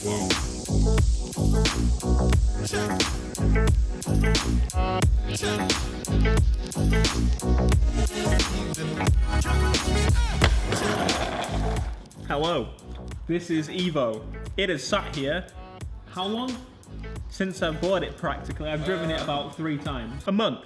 Hello, this is Evo. It has sat here, how long? Since I bought it practically. I've driven it about 3 times. A month.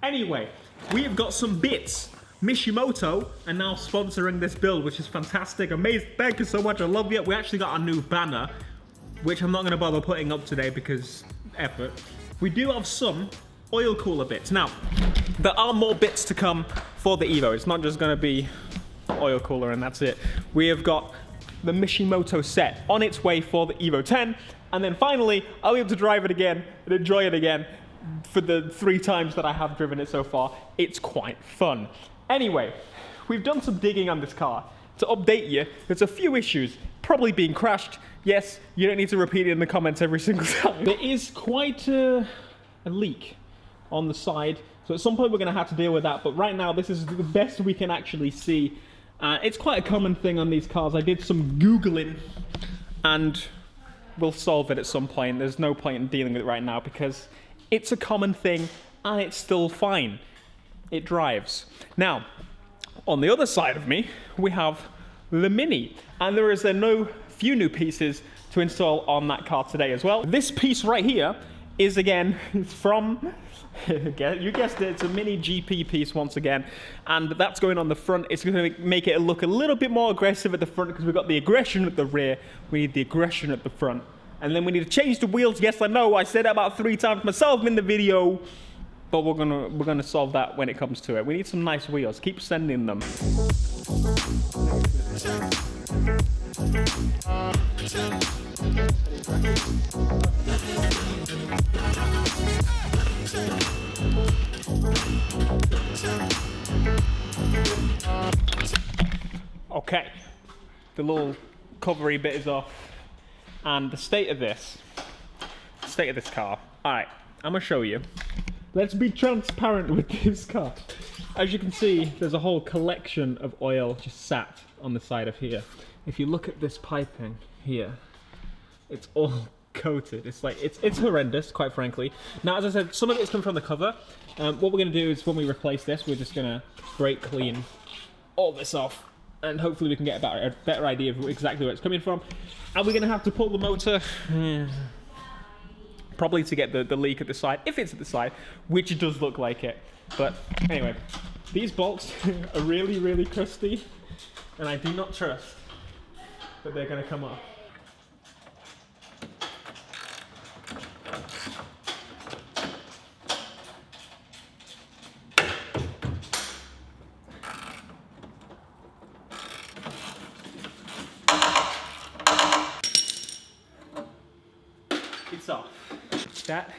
Anyway, we have got some bits. Mishimoto are now sponsoring this build, which is fantastic, amazing. Thank you so much, I love you. We actually got a new banner, which I'm not gonna bother putting up today because effort. We do have some oil cooler bits. Now, there are more bits to come for the Evo. It's not just gonna be oil cooler and that's it. We have got the Mishimoto set on its way for the Evo 10, and then finally I'll be able to drive it again and enjoy it again for the 3 times that I have driven it so far. It's quite fun. Anyway, we've done some digging on this car. To update you, there's a few issues. Probably being crashed. Yes, you don't need to repeat it in the comments every single time. There is quite a leak on the side, so at some point we're gonna have to deal with that, but right now this is the best we can actually see. It's quite a common thing on these cars. I did some Googling and we'll solve it at some point. There's no point in dealing with it right now because it's a common thing and it's still fine. It drives. Now, on the other side of me, we have the Mini, and there is few new pieces to install on that car today as well. This piece right here is again from, you guessed it, it's a Mini GP piece once again, and that's going on the front. It's going to make it look a little bit more aggressive at the front because we've got the aggression at the rear, we need the aggression at the front, and then we need to change the wheels. Yes, I know, I said that about 3 times myself in the video, but we're gonna solve that when it comes to it. We need some nice wheels. Keep sending them. Okay, the little covery bit is off, and the state of this car. All right, I'm gonna show you. Let's be transparent with this car. As you can see, there's a whole collection of oil just sat on the side of here. If you look at this piping here, it's all coated. It's like, it's horrendous, quite frankly. Now, as I said, some of it's come from the cover. What we're gonna do is when we replace this, we're just gonna brake clean all this off, and hopefully we can get a better idea of exactly where it's coming from. And we're gonna have to pull the motor, probably to get the leak at the side, if it's at the side, which does look like it. But anyway, these bolts are really, really crusty, and I do not trust that they're gonna come off. It's off. That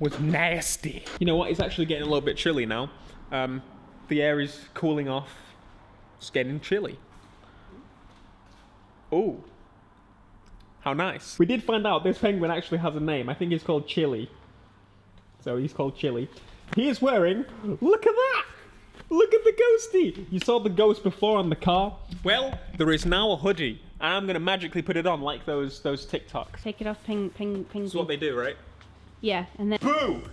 was nasty. You know what? It's actually getting a little bit chilly now. The air is cooling off. It's getting chilly. Oh, how nice. We did find out this penguin actually has a name. I think he's called Chili. So he's called Chili. He is wearing, look at that! Look at the ghosty! You saw the ghost before on the car. Well, there is now a hoodie. And I'm gonna magically put it on like those TikToks. Take it off, ping. That's what they do, right? Yeah, and then... Boo!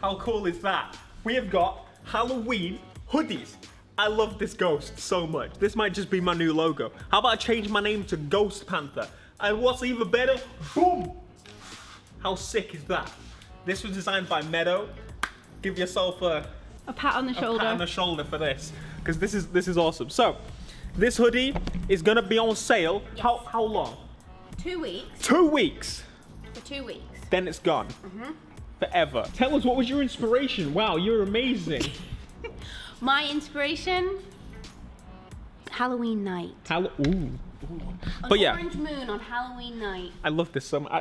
How cool is that? We have got Halloween hoodies. I love this ghost so much. This might just be my new logo. How about I change my name to Ghost Panther? And what's even better, boom! How sick is that? This was designed by Meadow. Give yourself a pat on the shoulder. A pat on the shoulder for this, because this is awesome. So, this hoodie is gonna be on sale. Yes. How long? 2 weeks. 2 weeks. For 2 weeks. Then it's gone. Forever. Tell us, what was your inspiration? Wow, you're amazing. My inspiration? Halloween night. But yeah. Orange moon on Halloween night. I love this so much.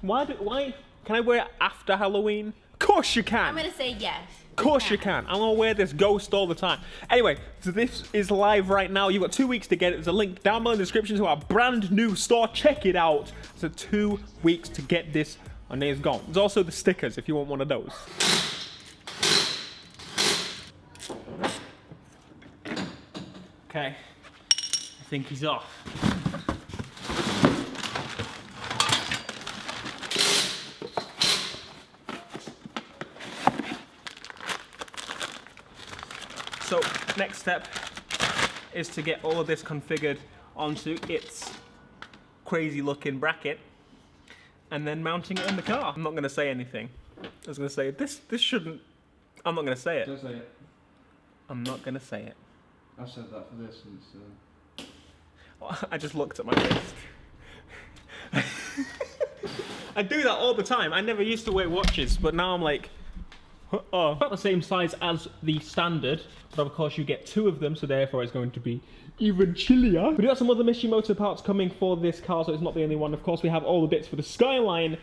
Why? Can I wear it after Halloween? Of course you can. I'm gonna say yes. Of course you can. I'm gonna wear this ghost all the time. Anyway, so this is live right now. You've got 2 weeks to get it. There's a link down below in the description to our brand new store. Check it out. So 2 weeks to get this, and then it's gone. There's also the stickers if you want one of those. Okay, I think he's off. Next step is to get all of this configured onto its crazy looking bracket and then mounting it in the car. I'm not going to say anything. I was going to say, this shouldn't... I'm not going to say it. Don't say it. I'm not going to say it. I've said that for this since... I just looked at my wrist. I do that all the time. I never used to wear watches, but now I'm like, oh. About the same size as the standard, but of course you get 2 of them, so therefore it's going to be even chillier. We do have some other Mishimoto parts coming for this car, so it's not the only one. Of course, we have all the bits for the Skyline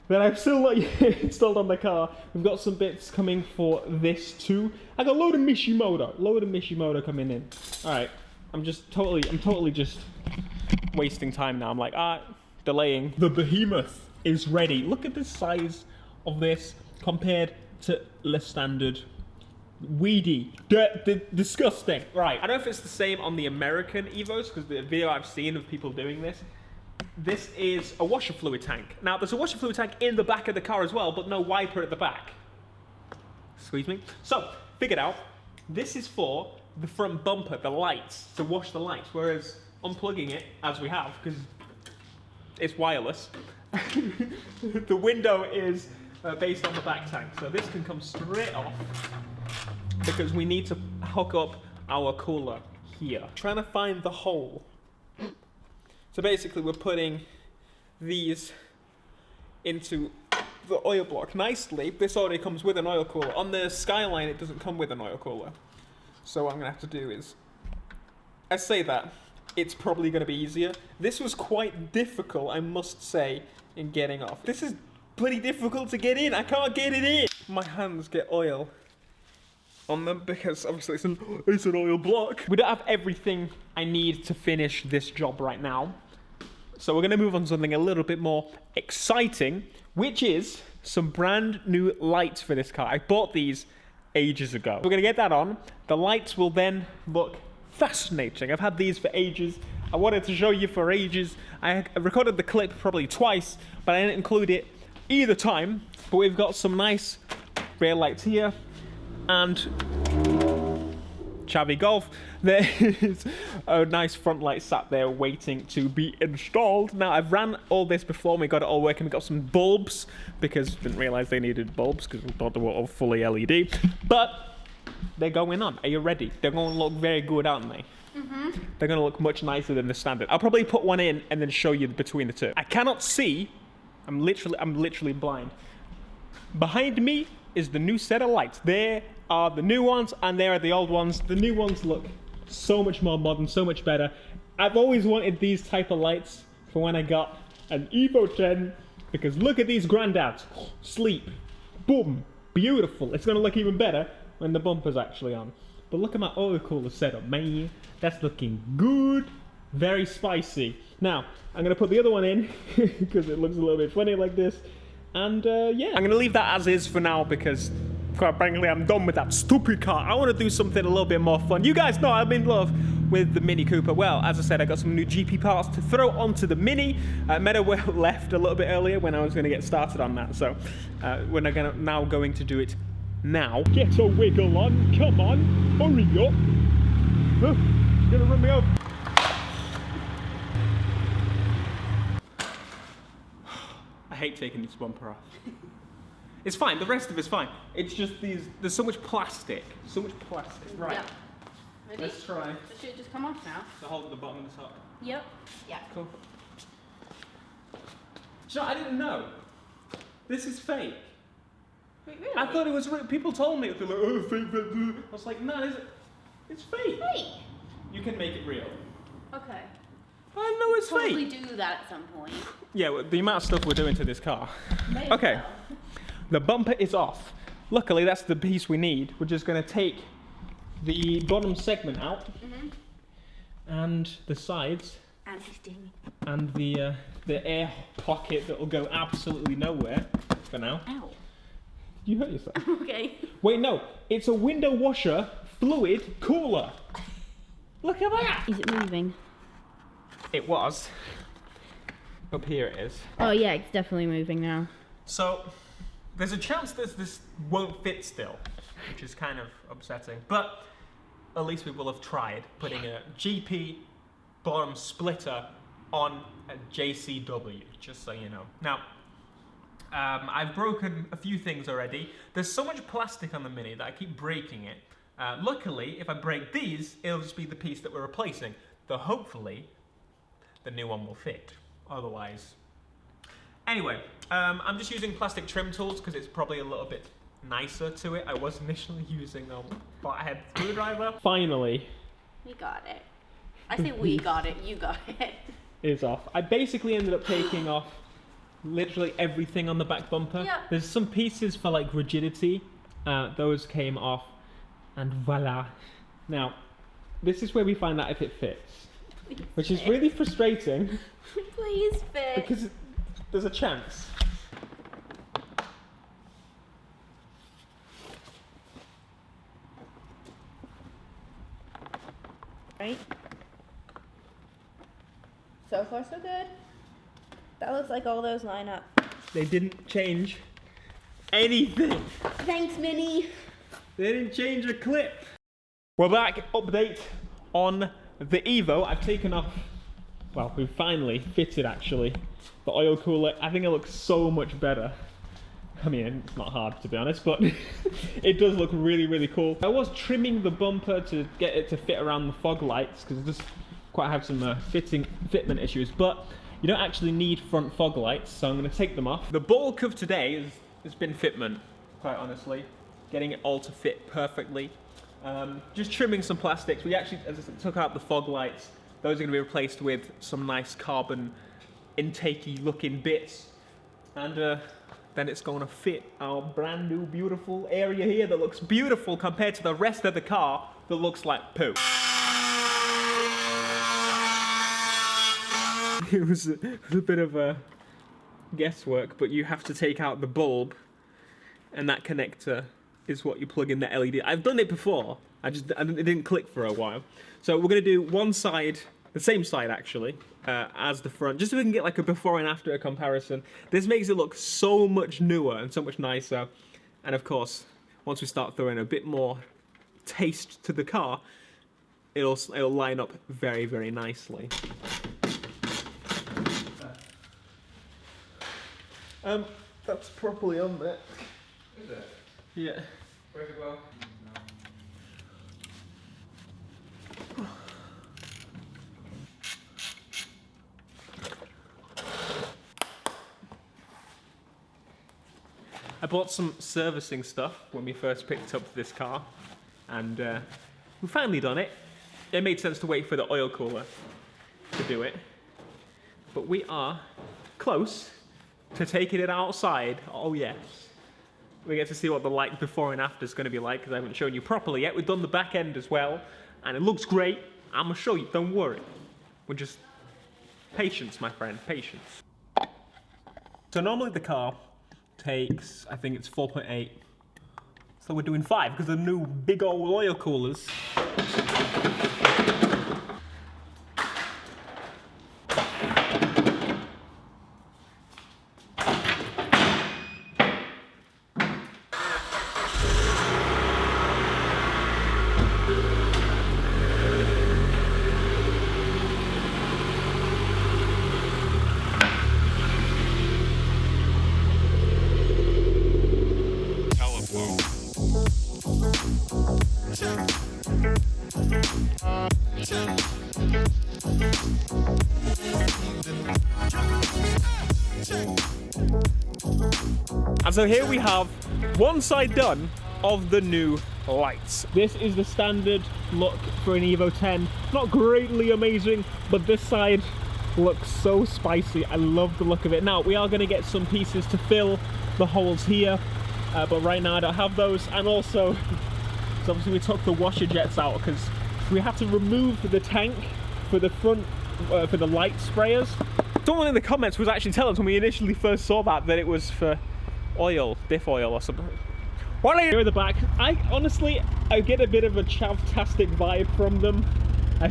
that I've still not yet installed on the car. We've got some bits coming for this too. I got a load of Mishimoto coming in. All right, I'm totally just wasting time now. I'm like, delaying. The Behemoth is ready. Look at the size of this compared to the standard. Weedy. Disgusting. Right. I don't know if it's the same on the American Evos, because the video I've seen of people doing this. This is a washer fluid tank. Now, there's a washer fluid tank in the back of the car as well, but no wiper at the back. Excuse me. So, figured out, this is for the front bumper, the lights, to wash the lights, whereas unplugging it, as we have, because it's wireless, the window is based on the back tank. So this can come straight off, because we need to hook up our cooler here. Trying to find the hole. So basically we're putting these into the oil block nicely. This already comes with an oil cooler. On the Skyline it doesn't come with an oil cooler. So what I'm going to have to do is, I say that, it's probably going to be easier. This was quite difficult, I must say, in getting off. This is pretty difficult to get in. I can't get it in. My hands get oil on them because obviously it's an oil block. We don't have everything I need to finish this job right now. So we're going to move on to something a little bit more exciting, which is some brand new lights for this car. I bought these ages ago. We're going to get that on. The lights will then look fascinating. I've had these for ages. I wanted to show you for ages. I recorded the clip probably twice, but I didn't include it either time. But we've got some nice rear lights here, and Chavi Golf. There is a nice front light sat there waiting to be installed. Now, I've ran all this before and we got it all working. We got some bulbs because didn't realize they needed bulbs because we thought they were all fully LED. But they're going on. Are you ready? They're going to look very good, aren't they? Mm-hmm. They're going to look much nicer than the standard. I'll probably put one in and then show you between the two. I cannot see. I'm literally blind. Behind me is the new set of lights. There are the new ones and there are the old ones. The new ones look so much more modern, so much better. I've always wanted these type of lights for when I got an Evo 10, because look at these granddads. Sleep. Boom. Beautiful. It's going to look even better when the bumper's actually on. But look at my oil cooler setup, man. That's looking good. Very spicy. Now, I'm going to put the other one in because it looks a little bit funny like this. And yeah, I'm going to leave that as is for now because, quite frankly, I'm done with that stupid car. I want to do something a little bit more fun. You guys know I'm in love with the Mini Cooper. Well, as I said, I got some new GP parts to throw onto the Mini. Meadow left a little bit earlier when I was going to get started on that. So we're now going to do it now. Get a wiggle on. Come on. Hurry up. It's going to run me over. I hate taking this bumper off. It's fine, the rest of it's fine. It's just there's so much plastic. So much plastic. Right. Yep. Ready? Let's try. So should it just come off now? To hold at the bottom and the top. Yep. Yeah. Cool. So I didn't know. This is fake. Wait, really? I thought it was real. People told me, they're like, oh, fake, fake. I was like, no, it's fake. Fake. You can make it real. Okay. I know it's Probably fake. do that at some point. Yeah, well, the amount of stuff we're doing to this car. May as Okay. well. The bumper is off. Luckily, that's the piece we need. We're just going to take the bottom segment out, and the sides, And he's doing and the air pocket that will go absolutely nowhere for now. Ow. You hurt yourself. Okay. Wait, no. It's a window washer fluid cooler. Look at that. Is it moving? It was. Up here it is. Oh yeah, it's definitely moving now. So, there's a chance that this won't fit still, which is kind of upsetting. But at least we will have tried putting a GP bottom splitter on a JCW, just so you know. Now, I've broken a few things already. There's so much plastic on the Mini that I keep breaking it. Luckily, if I break these, it'll just be the piece that we're replacing, though hopefully the new one will fit. Otherwise... Anyway, I'm just using plastic trim tools because it's probably a little bit nicer to it. I was initially using a flathead screwdriver. Finally. We got it. I say we got it, you got it. Is off. I basically ended up taking off literally everything on the back bumper. Yeah. There's some pieces for like rigidity. Those came off and voila. Now, this is where we find out if it fits. Please which is fit. really frustrating. Please fit. Because there's a chance. Right? So far so good. That looks like all those line up. They didn't change anything. Thanks, Minnie. They didn't change a clip. We're back. Update on the Evo. I've taken off, well, we've finally fitted actually the oil cooler. I think it looks so much better. I mean, it's not hard to be honest, but it does look really, really cool. I was trimming the bumper to get it to fit around the fog lights because it just quite have some fitment issues, but you don't actually need front fog lights, so I'm going to take them off. The bulk of today has been fitment, quite honestly. Getting it all to fit perfectly. Just trimming some plastics. We actually took out the fog lights. Those are going to be replaced with some nice carbon intakey looking bits. And then it's going to fit our brand new beautiful area here that looks beautiful compared to the rest of the car that looks like poo. It was a bit of a guesswork, but you have to take out the bulb and that connector is what you plug in the LED. I've done it before, it didn't click for a while. So we're going to do one side, the same side actually, as the front, just so we can get like a before and after comparison. This makes it look so much newer and so much nicer. And of course, once we start throwing a bit more taste to the car, it'll line up very, very nicely. That's properly on there. Is it? Yeah. Where's it go? I bought some servicing stuff when we first picked up this car, and we've finally done it. It made sense to wait for the oil cooler to do it, but we are close to taking it outside. Oh yes. We get to see what the light before and after is going to be like, because I haven't shown you properly yet. We've done the back end as well, and it looks great. I'm going to show you, don't worry. We're just... patience, my friend, patience. So normally the car takes, I think it's 4.8. So we're doing 5, because the new big old oil coolers. And so here we have one side done of the new lights. This is the standard look for an Evo 10. Not greatly amazing, but this side looks so spicy. I love the look of it. Now, we are going to get some pieces to fill the holes here, but right now I don't have those. And also, so obviously we took the washer jets out because we had to remove the tank for the front, for the light sprayers. Someone in the comments was actually telling us when we initially first saw that it was for oil, diff oil or something. While here at the back, I get a bit of a chav-tastic vibe from them. I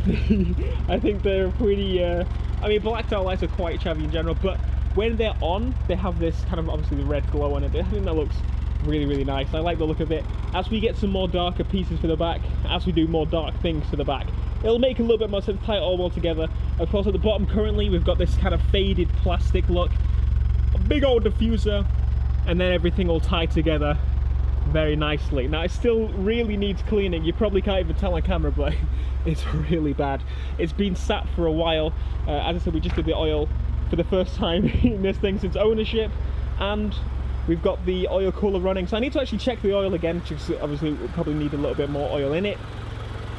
think they're pretty, I mean, blacked out lights are quite chavvy in general, but when they're on, they have this kind of, obviously the red glow on it. I think that looks really, really nice. I like the look of it. As we get some more darker pieces for the back, as we do more dark things to the back, it'll make a little bit more sense, tie it all together. Of course, at the bottom currently, we've got this kind of faded plastic look, a big old diffuser, and then everything will tie together very nicely. Now, it still really needs cleaning. You probably can't even tell on camera, but it's really bad. It's been sat for a while. As I said, we just did the oil for the first time in this thing since ownership, and we've got the oil cooler running. So I need to actually check the oil again, because obviously we'll probably need a little bit more oil in it.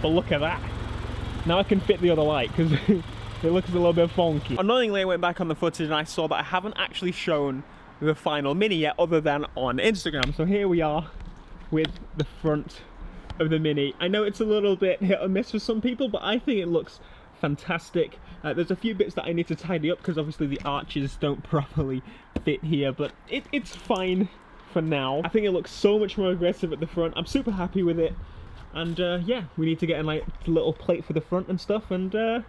But look at that. Now I can fit the other light, because it looks a little bit funky. Annoyingly, I went back on the footage and I saw that I haven't actually shown the final Mini yet, other than on Instagram. So here we are with the front of the Mini. I know it's a little bit hit or miss for some people, but I think it looks fantastic. There's a few bits that I need to tidy up, because obviously the arches don't properly fit here, but it's fine for now. I think it looks so much more aggressive at the front. I'm super happy with it, and yeah, we need to get a like little plate for the front and stuff, and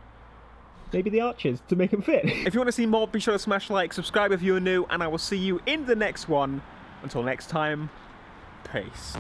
maybe the arches to make them fit. If you want to see more, be sure to smash like, subscribe if you're new, and I will see you in the next one. Until next time, peace.